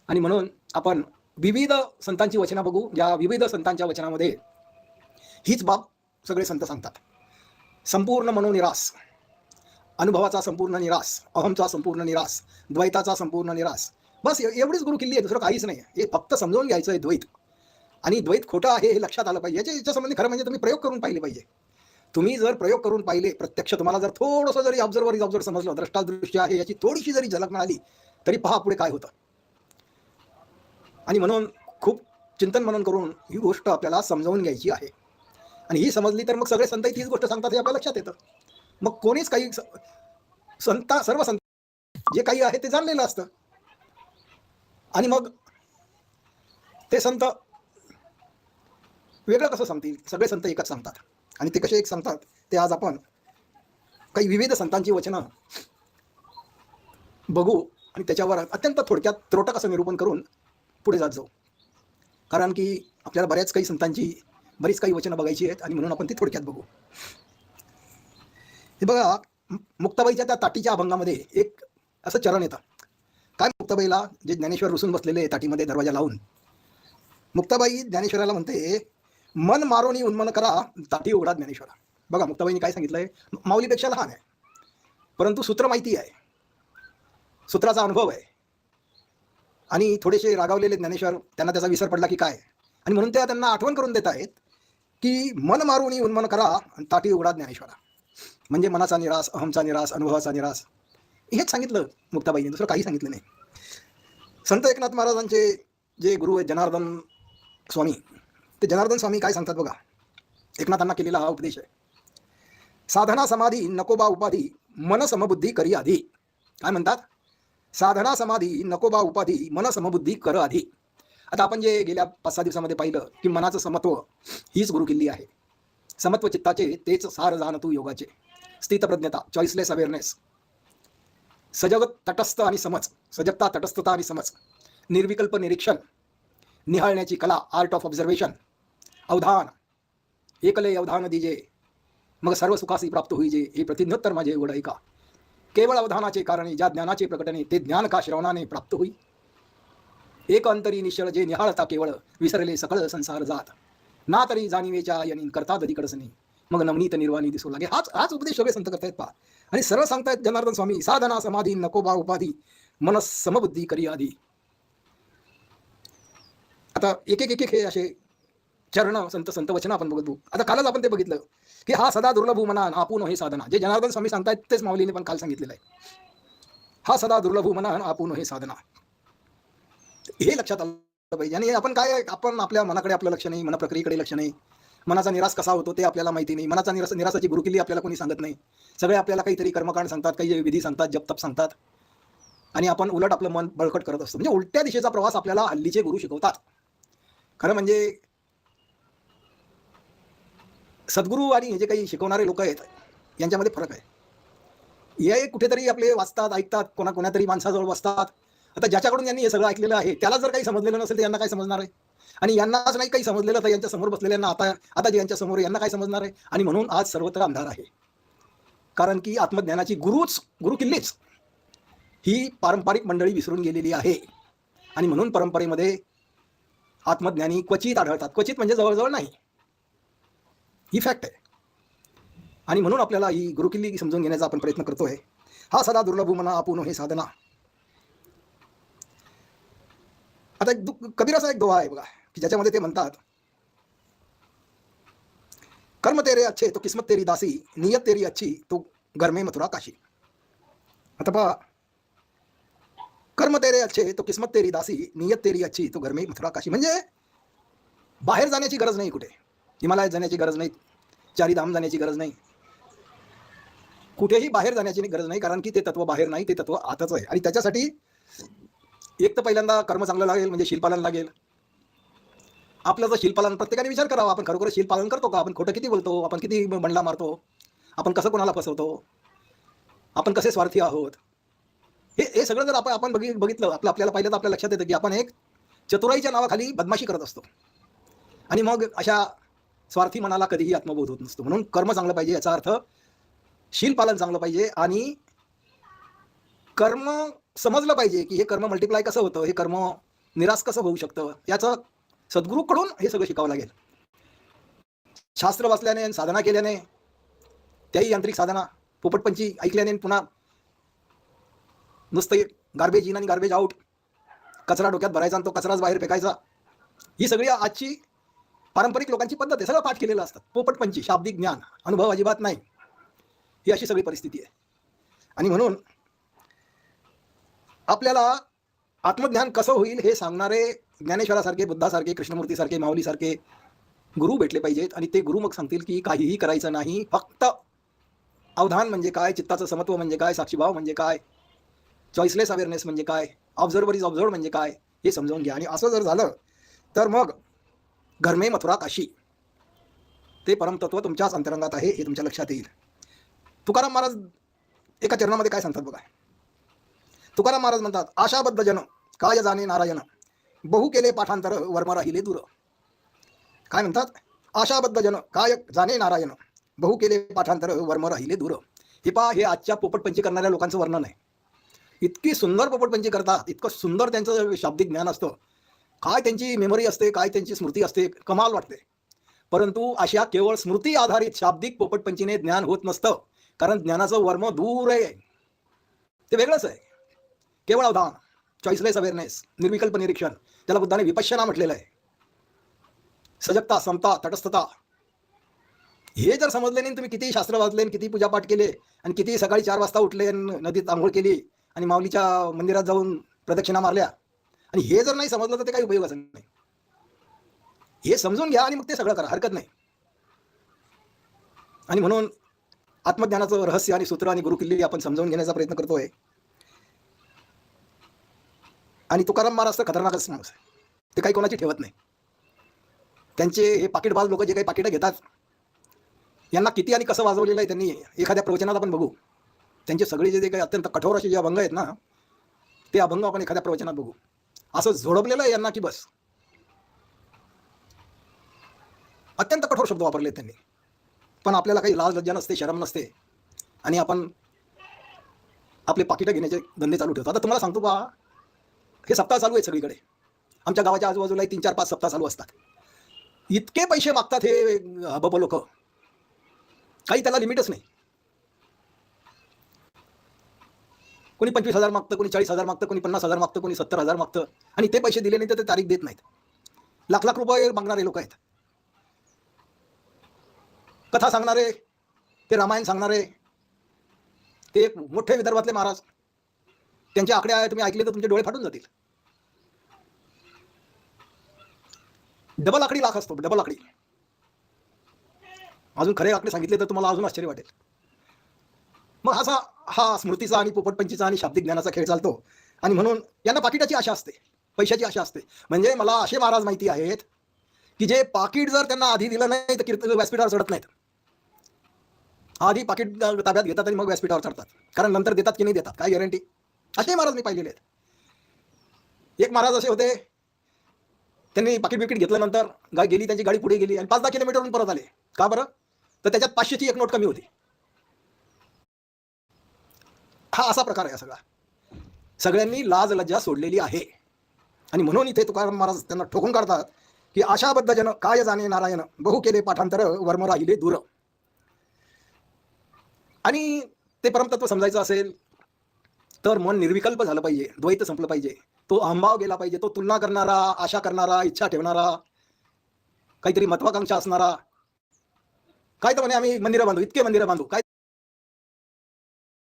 आणि म्हणून आपण विविध संतांची वचनं बघू. या विविध संतांच्या वचनामध्ये हीच बाब सगळे संत सांगतात. संपूर्ण मनोनिरास, अनुभवाचा संपूर्ण निरास, अहमचा संपूर्ण निरास, द्वैताचा संपूर्ण निरास. बस एवढीच गुरुकिल्ली आहे, दुसरं काहीच नाही. हे फक्त समजावून घ्यायचं आहे द्वैत. आणि द्वैत खोटं आहे हे लक्षात आलं पाहिजे. याच्या संबंधी खरं म्हणजे तुम्ही प्रयोग करून पाहिले पाहिजे. तुम्ही जर प्रयोग करून पाहिले प्रत्यक्ष, तुम्हाला जर थोडंसं जरी ऑब्झर्वर समजलं, द्रष्टादृष्टी आहे याची थोडीशी जरी झलक मिळाली, तरी पहा पुढे काय होतं. आणि म्हणून खूप चिंतन मनन करून ही गोष्ट आपल्याला समजावून घ्यायची आहे. आणि ही समजली तर मग सगळे संतही तीच गोष्ट सांगतात हे आपल्या लक्षात येतं. मग कोणीच काही सर्व संत जे काही आहे ते जाणलेलं असतं. आणि मग ते संत वेगळं कसं सांगतील? सगळे संत एकच सांगतात. आणि ते कसे एक सांगतात ते आज आपण काही विविध संतांची वचनं बघू आणि त्याच्यावर अत्यंत थोडक्यात त्रोटक असं निरूपण करून पुढे जात जाऊ. कारण की आपल्याला बऱ्याच काही संतांची बरीच काही वचनं बघायची आहेत आणि म्हणून आपण ती थोडक्यात बघू. हे बघा, मुक्ताबाईच्या त्या ताटीच्या अभंगामध्ये एक असं चरण येतं. काय मुक्ताबाईला, जे ज्ञानेश्वर रुसून बसलेले ताटीमध्ये दरवाजा लावून, मुक्ताबाई ज्ञानेश्वराला म्हणते, मन मारोनी उन्मन करा, ताटी उघडा ज्ञानेश्वरा. बघा मुक्ताबाईंनी काय सांगितलंय. माऊलीपेक्षा लहान आहे, परंतु सूत्र माहिती आहे, सूत्राचा अनुभव आहे. आणि थोडेसे रागावलेले ज्ञानेश्वर, त्यांना त्याचा विसर पडला की काय, आणि म्हणून त्या त्यांना आठवण करून देत आहेत की मन मारोनी उन्मन करा आणि ताटी उघडा ज्ञानेश्वरा. म्हणजे मनाचा निरास, अहमचा निरास, अनुभवाचा निरास, हेच सांगितलं मुक्ताबाईंनी, दुसरं काही सांगितलं नाही. संत एकनाथ महाराजांचे जे गुरु आहेत जनार्दन स्वामी, ते जनार्दन स्वामी काय सांगतात बघा. एकनाथांना केलेला हा उपदेश आहे. साधना समाधी नकोबा उपाधी, मन समबुद्धी करी आधी. काय म्हणतात? साधना समाधी नकोबा उपाधी, मन समबुद्धी कर आधी. आता आपण जे गेल्या 5-6 दिवसामध्ये पाहिलं की मनाचं समत्व हीच गुरुकिल्ली आहे. समत्व चित्ताचे तेच सार जाण तू योगाचे. स्थितप्रज्ञता, चॉईसलेस अवेअरनेस, सजगत तटस्थ आणि समज, सजगता, तटस्थता आणि समज, निर्विकल्प निरीक्षण, निहाळण्याची कला, आर्ट ऑफ ऑब्झर्वेशन, अवधान, एकले अवधान दिजे मग सर्व सुखासी प्राप्त होईजे, हे प्रतिज्ञोत्तर माझे एवढं ऐका. केवळ अवधानाचे कारणे, ज्या ज्ञानाचे प्रकटणे, ते ज्ञान का श्रवणाने प्राप्त होई. एक अंतरी निश्चळ जे निहाळता केवळ, विसरले सकळ संसार जात. ना तरी जाणीवेच्या यनी करता दरी कडसनी, मग नवनीत निर्वाणी दिसू लागे. हाच उपदेश सगळे संत करतायत पहा. आणि सरळ सांगतायत जनार्दन स्वामी, साधना समाधी नकोबा उपाधी, मन समबुद्धी करी आधी. आता एक एक एक हे असे चरण संत वचन आपण बघतो. आता कालच आपण ते बघितलं की हा सदा दुर्लभ मना आपुन हे साधना, जे जनार्दन स्वामी सांगतायत तेच माऊलीने पण काल सांगितलेलं आहे. हा सदा दुर्लभ मना आपुन हे साधना, हे लक्षात आलं पाहिजे. आणि आपण काय, आपण आपल्या मनाकडे आपलं लक्ष नाही, मन प्रक्रियेकडे लक्ष नाही. मनाचा निराश कसा होतो ते आपल्याला माहिती नाही. मनाचा निरासाची गुरुकिल्ली आपल्याला कोणी सांगत नाही. सगळे आपल्याला काहीतरी कर्मकांड सांगतात, काही विधी सांगतात, जप तप सांगतात, आणि आपण उलट आपलं मन बळकट करत असतो. म्हणजे उलट्या दिशेचा प्रवास आपल्याला हल्लीचे गुरु शिकवतात. खरं म्हणजे सद्गुरू आणि हे जे काही शिकवणारे लोक आहेत यांच्यामध्ये फरक आहे. हे कुठेतरी आपले वाचतात, ऐकतात, कोणातरी माणसाजवळ बसतात. आता ज्याच्याकडून यांनी हे सगळं ऐकलेलं आहे त्याला जर काही समजलेलं नसेल तर यांना काय समजणार आहे. आणि यांनाच नाही काही समजलेलं तर यांच्या समोर बसलेल्यांना, आता जे यांच्या समोर, यांना काय समजणार आहे. आणि म्हणून आज सर्वत्र अंधार आहे. कारण की आत्मज्ञानाची गुरुकिल्लीच ही पारंपरिक मंडळी विसरून गेलेली आहे. आणि म्हणून परंपरेमध्ये आत्मज्ञानी क्वचित आढळतात. क्वचित म्हणजे जवळजवळ नाही, ही फॅक्ट आहे. आणि म्हणून आपल्याला ही गुरुकिल्ली समजून घेण्याचा आपण प्रयत्न करतोय. हा सदा दुर्लभ मना आपुन हे साधना. आता कबीराचा एक दोहा आहे बघा की ज्याच्यामध्ये ते म्हणतात, कर्म तेरे अच्छे तो किस्मत तेरी दासी, नियत तेरी अच्छी तो घर में मथुरा काशी. आता पहा, कर्म तेरे अच्छे तो किस्मत तेरी दासी, नियत तेरी अच्छी तो घर में मथुरा काशी. म्हणजे बाहेर जाण्याची गरज नाही, कुठे हिमालयात जाण्याची गरज नाही, चारीधाम जाण्याची गरज नाही, कुठेही बाहेर जाण्याची गरज नाही. कारण की ते तत्व बाहेर नाही, ते तत्व आतच आहे. आणि त्याच्यासाठी एक तर पहिल्यांदा कर्म चांगलं लागेल, म्हणजे शीलपालन लागेल. आपलं जर शीलपालन, प्रत्येकाने विचार करावा, आपण खरोखर शीलपालन करतो का? आपण खोटं किती बोलतो, आपण किती बंडला मारतो, आपण कसं कोणाला फसवतो, आपण कसे स्वार्थी आहोत, हे सगळं जर आपण बघितलं, आपल्याला पाहिलं तर आपल्या लक्षात येतं की आपण एक चतुराईच्या नावाखाली बदमाशी करत असतो. आणि मग अशा स्वार्थी मनाला कधीही आत्मबोध होत नसतो. म्हणून कर्म चांगलं पाहिजे, याचा अर्थ शीलपालन चांगलं पाहिजे. आणि कर्म समजलं पाहिजे की हे कर्म मल्टिप्लाय कसं होतं, हे कर्म निराश कसं होऊ शकतं याचं सद्गुरूकडून हे सगळं शिकावं लागेल. शास्त्र वाचल्याने, साधना केल्याने, त्याही यांत्रिक साधना, पोपटपंची ऐकल्याने, पुन्हा नुसतं गार्बेज इन आणि गार्बेज आउट, कचरा डोक्यात भरायचा आणि तो कचराच बाहेर फेकायचा, ही सगळी आजची पारंपरिक लोकांची पद्धत आहे. सगळं पाठ केलेलं असतात. पोपटपंची, शाब्दिक ज्ञान, अनुभव अजिबात नाही, ही अशी सगळी परिस्थिती आहे. आणि म्हणून आपल्याला आत्मज्ञान कसं होईल हे सांगणारे ज्ञानेश्वरासारखे, बुद्धासारखे, कृष्णमूर्तीसारखे, माऊलीसारखे गुरु भेटले पाहिजेत. आणि ते गुरु मग सांगतील की काहीही करायचं नाही, फक्त अवधान म्हणजे काय, चित्ताचं समत्व म्हणजे काय, साक्षीभाव म्हणजे काय, चॉईसलेस अवेअरनेस म्हणजे काय, ऑब्झर्वर इज ऑब्झर्व म्हणजे काय, हे समजावून घ्या. आणि असं जर झालं तर मग घर में मथुरा काशी, ते परमतत्व तुमच्याच अंतरंगात आहे हे तुमच्या लक्षात येईल. तुकाराम महाराज एका चरणामध्ये काय सांगतात बघा. तुकाराम महाराज म्हणतात, आशाबद्ध जन काय जाणे नारायण, बहु केले पाठांतर वर्म राहिले दूर. काय म्हणतात? आशाबद्ध जन काय जाणे नारायण, बहु केले पाठांतर वर्म राहिले दूर. हे पहा, हे आजच्या पोपटपंची करणाऱ्या लोकांचं वर्णन आहे. इतकी सुंदर पोपटपंची करतात, इतकं सुंदर त्यांचं शाब्दिक ज्ञान असतं, काय त्यांची मेमरी असते, काय त्यांची स्मृती असते, कमाल वाटते. परंतु अशा केवळ स्मृती आधारित शाब्दिक पोपटपंचीने ज्ञान होत नसतं. कारण ज्ञानाचं वर्म दूर आहे, ते वेगळंच आहे. केवळ अवधान, चॉईसलेस अवेअरनेस, निर्विकल्प निरीक्षण, त्याला बुद्धाने विपश्यना म्हटलेलं आहे. सजगता, समता, तटस्थता, हे जर समजले नाही, तुम्ही कितीही शास्त्र वाचले, किती पूजापाठ केले, आणि किती सकाळी 4 वाजता उठले, नदीत आंघोळ केली आणि माऊलीच्या मंदिरात जाऊन प्रदक्षिणा मारल्या, आणि हे जर नाही समजलं तर ते काही उपयोगाचं नाही. हे समजून घ्या आणि मग ते सगळं करा, हरकत नाही. आणि म्हणून आत्मज्ञानाचं रहस्य आणि सूत्र आणि गुरुकिल्ली आपण समजावून घेण्याचा प्रयत्न करतोय. आणि तुकाराम महाराज तर खतरनाकच माणूस आहे, ते काही कोणाची ठेवत नाही. त्यांचे हे पाकिटबाज लोक जे काही पाकिटं घेतात, यांना किती आणि कसं वाजवलेलं आहे त्यांनी एखाद्या प्रवचनात आपण बघू. त्यांचे सगळे जे काही अत्यंत कठोर असे जे अभंग आहेत ना, ते अभंग आपण एखाद्या प्रवचनात बघू. असं झोडपलेलं आहे यांना की बस, अत्यंत कठोर शब्द वापरले त्यांनी. पण आपल्याला काही लाज लज्जा नसते, शरम नसते, आणि आपण आपले पाकिटं घेण्याचे धंदे चालू ठेवतो. आता तुम्हाला सांगतो बा, हे सप्ताह चालू आहेत सगळीकडे. आमच्या गावाच्या आजूबाजूला 3, 4, 5 सप्ताह चालू असतात. इतके पैसे मागतात हे बब लोक, काही त्याला लिमिटच नाही. कोणी 25,000 मागतं, कोणी 40,000 मागतं, कोणी 50,000 मागतं, कोणी 70,000 मागतं, आणि ते पैसे दिले नाही तर ते तारीख देत नाहीत. लाख लाख रुपये मागणारे लोक आहेत. कथा सांगणारे, ते रामायण सांगणारे, ते एक मोठे विदर्भातले महाराज, त्यांचे आकडे आहे, तुम्ही ऐकले तर तुमचे डोळे फाटून जातील. डबल आकडी लाख असतो, डबल आकडी. अजून खरे आकडे सांगितले तर तुम्हाला अजून आश्चर्य वाटेल. मग हा स्मृतीचा आणि पोपटपंचीचा आणि शाब्दिक ज्ञानाचा खेळ चालतो. आणि म्हणून यांना पाकिटाची आशा असते, पैशाची आशा असते. म्हणजे मला असे महाराज माहिती आहेत की जे पाकिट जर त्यांना आधी दिलं नाही तर व्यासपीठावर चढत नाहीत. आधी पाकिट ताब्यात घेतात आणि मग व्यासपीठावर चढतात, कारण नंतर देतात की नाही देतात काय गॅरंटी. असे महाराज मी पाहिलेले आहेत. एक महाराज असे होते, त्यांनी पाकिट बिकिट घेतल्यानंतर गेली त्यांची गाडी पुढे गेली आणि 5-10 किलोमीटरवरून परत आले. का बरं? तर त्याच्यात 500ची एक नोट कमी होती. हा असा प्रकार आहे सगळा. सगळ्यांनी लाज लज्जा सोडलेली आहे. आणि म्हणून इथे तुकाराम महाराज त्यांना ठोकून काढतात की आशाबद्ध जन काय जाणे नारायण, बहु केले पाठांतर वर्म राहिले दूर. आणि ते परमतत्व समजायचं असेल तर मन निर्विकल्प झालं पाहिजे, द्वैत संपलं पाहिजे, तो अहंभाव गेला पाहिजे, तो तुलना करणारा, आशा करणारा, इच्छा ठेवणारा, काहीतरी महत्वाकांक्षा असणारा, काय तर म्हणे आम्ही मंदिरं बांधू, इतके मंदिरं बांधू, काय